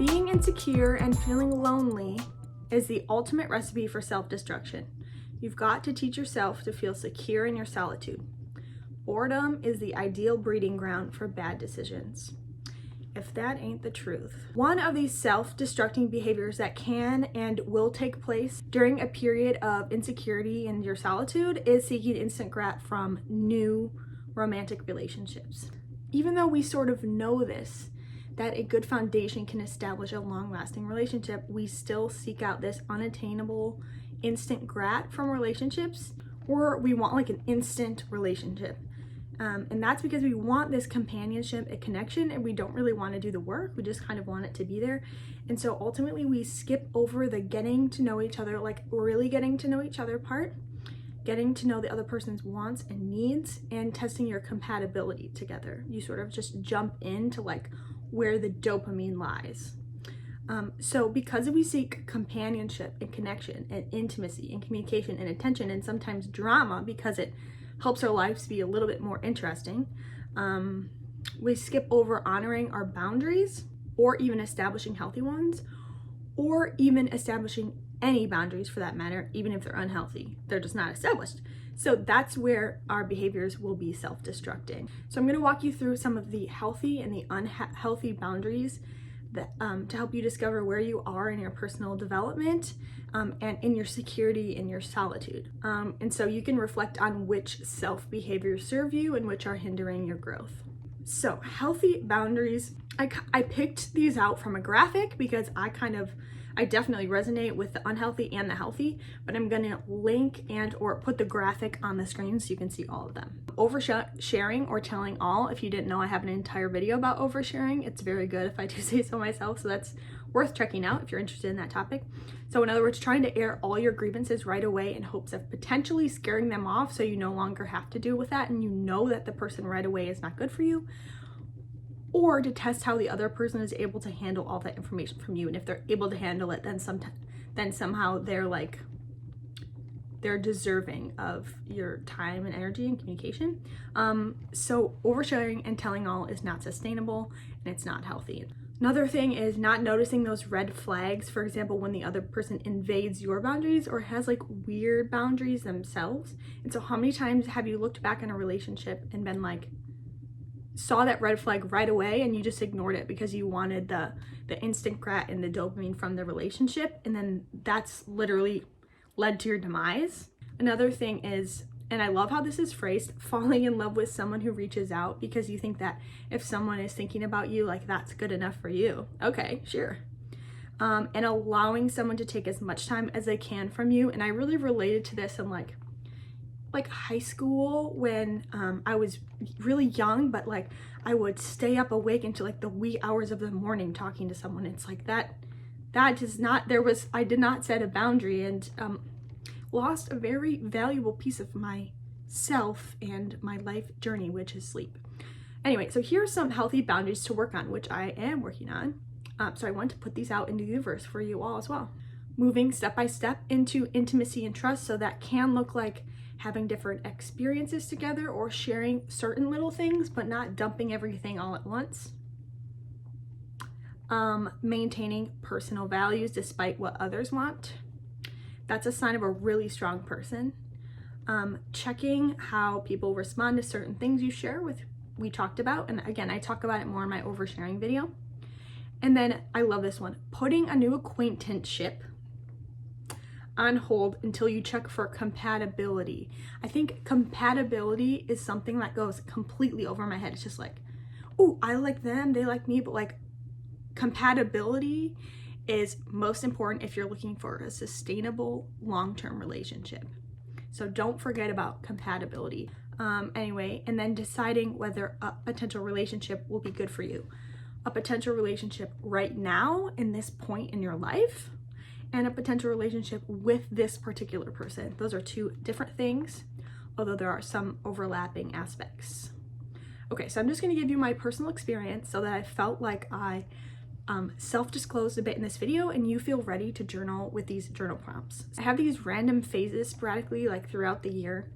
Being insecure and feeling lonely is the ultimate recipe for self-destruction. You've got to teach yourself to feel secure in your solitude. Boredom is the ideal breeding ground for bad decisions. If that ain't the truth. One of these self-destructing behaviors that can and will take place during a period of insecurity in your solitude is seeking instant grat from new romantic relationships. Even though we sort of know this, that a good foundation can establish a long-lasting relationship, we still seek out this unattainable instant grat from relationships, or we want like an instant relationship. And that's because we want this companionship and connection, and we don't really want to do the work. We just kind of want it to be there. And so ultimately we skip over the getting to know each other, like really getting to know each other part, getting to know the other person's wants and needs, and testing your compatibility together. You sort of just jump into like where the dopamine lies. So because we seek companionship and connection and intimacy and communication and attention and sometimes drama because it helps our lives be a little bit more interesting, we skip over honoring our boundaries, or even establishing healthy ones, or even establishing any boundaries for that matter, even if they're unhealthy. They're just not established. So that's where our behaviors will be self-destructing. So I'm going to walk you through some of the healthy and the unhealthy boundaries that, to help you discover where you are in your personal development and in your security in your solitude. And so you can reflect on which self-behaviors serve you and which are hindering your growth. So healthy boundaries, I picked these out from a graphic because I definitely resonate with the unhealthy and the healthy, but I'm gonna link and or put the graphic on the screen so you can see all of them. Oversharing or telling all. If you didn't know, I have an entire video about oversharing. It's very good if I do say so myself, so that's worth checking out if you're interested in that topic. So in other words, trying to air all your grievances right away in hopes of potentially scaring them off so you no longer have to deal with that and you know that the person right away is not good for you. Or to test how the other person is able to handle all that information from you. And if they're able to handle it, then somehow they're deserving of your time and energy and communication. So oversharing and telling all is not sustainable and it's not healthy. Another thing is not noticing those red flags. For example, when the other person invades your boundaries or has like weird boundaries themselves. And so how many times have you looked back in a relationship and been like, saw that red flag right away and you just ignored it because you wanted the instant grat and the dopamine from the relationship, and then that's literally led to your demise. Another thing is, and I love how this is phrased, falling in love with someone who reaches out because you think that if someone is thinking about you, like that's good enough for you. Okay, sure. And allowing someone to take as much time as they can from you. And I really related to this in like high school when I was really young, but like I would stay up awake until like the wee hours of the morning talking to someone. It's like that does not, I did not set a boundary and lost a very valuable piece of myself and my life journey, which is sleep. Anyway, so here are some healthy boundaries to work on, which I am working on. So I want to put these out into the universe for you all as well. Moving step by step into intimacy and trust. So that can look like having different experiences together or sharing certain little things, but not dumping everything all at once. Maintaining personal values despite what others want. That's a sign of a really strong person. Checking how people respond to certain things you share we talked about. And again, I talk about it more in my oversharing video. And then I love this one, putting a new acquaintanceship on hold until you check for compatibility. I think compatibility is something that goes completely over my head. It's just like, oh, I like them, they like me, but like compatibility is most important if you're looking for a sustainable long-term relationship. So don't forget about compatibility. Anyway, and then deciding whether a potential relationship will be good for you. A potential relationship right now in this point in your life, and a potential relationship with this particular person. Those are two different things, although there are some overlapping aspects. Okay, so I'm just gonna give you my personal experience so that I felt like I self-disclosed a bit in this video and you feel ready to journal with these journal prompts. I have these random phases sporadically like throughout the year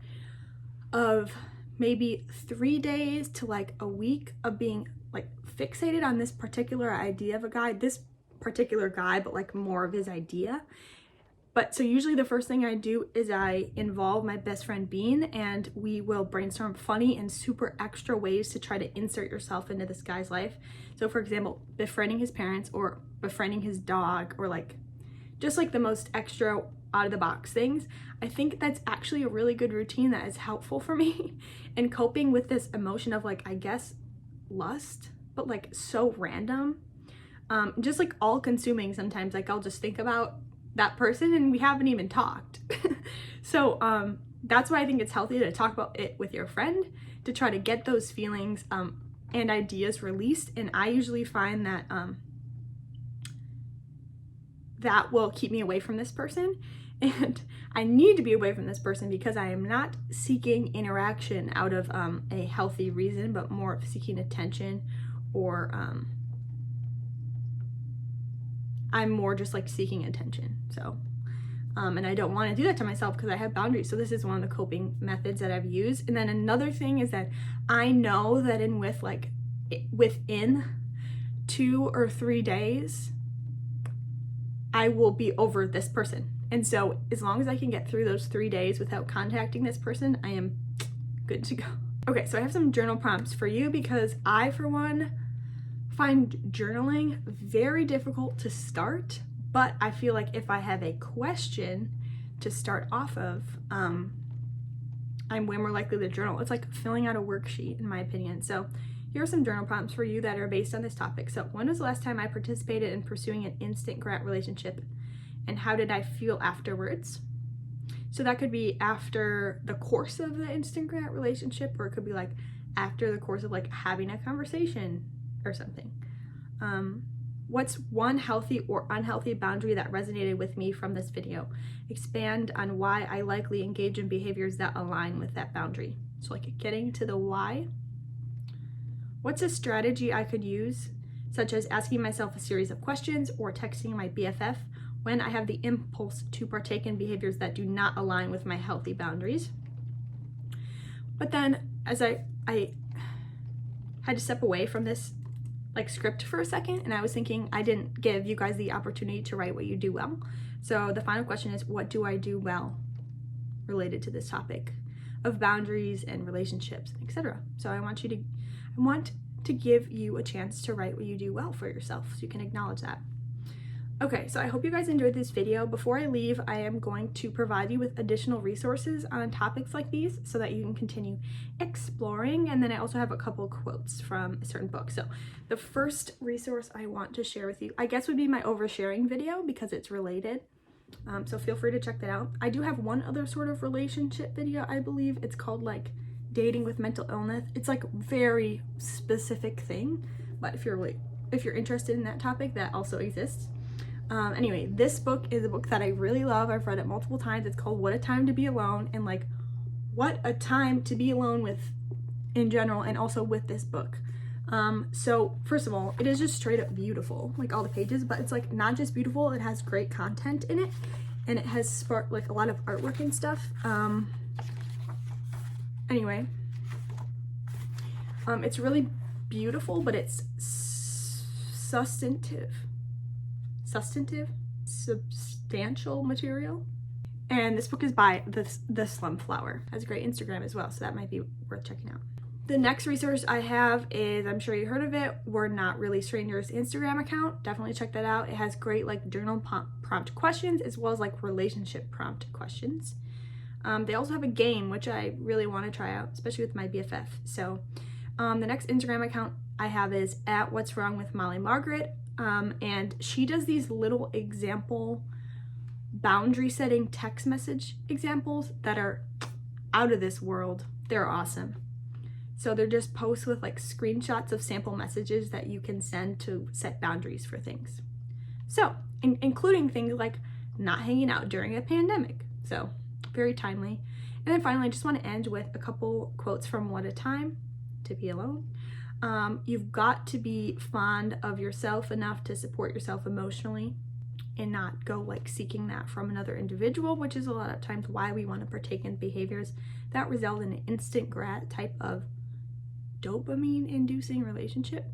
of maybe 3 days to like a week of being like fixated on this particular idea of a guy. This particular guy, but like more of his idea. But so usually the first thing I do is I involve my best friend Bean, and we will brainstorm funny and super extra ways to try to insert yourself into this guy's life. So for example, befriending his parents or befriending his dog, or like just like the most extra out of the box things. I think that's actually a really good routine that is helpful for me in coping with this emotion of like, I guess, lust, but like so random. Just like all consuming sometimes. Like I'll just think about that person and we haven't even talked. So that's why I think it's healthy to talk about it with your friend, to try to get those feelings and ideas released. And I usually find that that will keep me away from this person, and I need to be away from this person because I am not seeking interaction out of a healthy reason, but more of seeking attention, or I'm more just like seeking attention. So and I don't want to do that to myself because I have boundaries. So this is one of the coping methods that I've used. And then another thing is that I know that within 2 or 3 days I will be over this person. And so as long as I can get through those 3 days without contacting this person, I am good to go. Okay, so I have some journal prompts for you because I, for one, find journaling very difficult to start, but I feel like if I have a question to start off of, I'm way more likely to journal. It's like filling out a worksheet, in my opinion. So here are some journal prompts for you that are based on this topic. So when was the last time I participated in pursuing an instant grat relationship, and how did I feel afterwards? So that could be after the course of the instant grat relationship, or it could be like after the course of like having a conversation or something. What's one healthy or unhealthy boundary that resonated with me from this video? Expand on why I likely engage in behaviors that align with that boundary. So like getting to the why. What's a strategy I could use, such as asking myself a series of questions or texting my BFF when I have the impulse to partake in behaviors that do not align with my healthy boundaries? But then as I had to step away from this like script for a second, and I was thinking I didn't give you guys the opportunity to write what you do well. So the final question is, what do I do well related to this topic of boundaries and relationships, etc. So I want to give you a chance to write what you do well for yourself, so you can acknowledge that. Okay, so I hope you guys enjoyed this video. Before I leave, I am going to provide you with additional resources on topics like these so that you can continue exploring. And then I also have a couple quotes from a certain book. So the first resource I want to share with you, I guess, would be my oversharing video because it's related. So feel free to check that out. I do have one other sort of relationship video, I believe. It's called like Dating with Mental Illness. It's like a very specific thing, but if you're interested in that topic, that also exists. Anyway, this book is a book that I really love. I've read it multiple times. It's called What a Time to Be Alone, and like what a time to be alone with in general, and also with this book. So first of all, it is just straight up beautiful, like all the pages, but it's like not just beautiful, it has great content in it, and it has sparked like a lot of artwork and stuff. Anyway, it's really beautiful, but it's substantial material. And this book is by the Slum Flower. Has a great Instagram as well, so that might be worth checking out. The next resource I have is, I'm sure you heard of it, We're Not Really Strangers Instagram account. Definitely check that out. It has great like journal prompt questions as well as like relationship prompt questions. They also have a game which I really want to try out, especially with my BFF. So the next Instagram account I have is @what'swrongwithmollymargaret. And she does these little example boundary setting text message examples that are out of this world. They're awesome. So they're just posts with like screenshots of sample messages that you can send to set boundaries for things. So including things like not hanging out during a pandemic. So very timely. And then finally, I just want to end with a couple quotes from What a Time to Be Alone. You've got to be fond of yourself enough to support yourself emotionally and not go like seeking that from another individual, which is a lot of times why we want to partake in behaviors that result in an instant grat type of dopamine inducing relationship.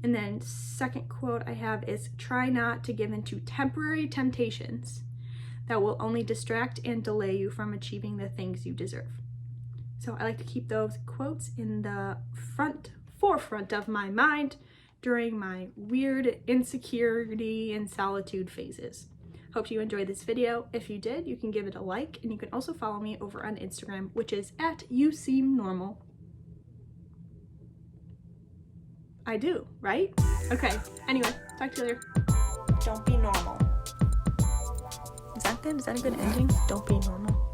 And then second quote I have is, try not to give into temporary temptations that will only distract and delay you from achieving the things you deserve. So I like to keep those quotes in the forefront of my mind during my weird insecurity and solitude phases. Hope you enjoyed this video. If you did, you can give it a like, and you can also follow me over on Instagram, which is @youseemnormal. I do, right? Okay, anyway, talk to you later. Don't be normal. Is that good? Is that a good ending? Don't be normal.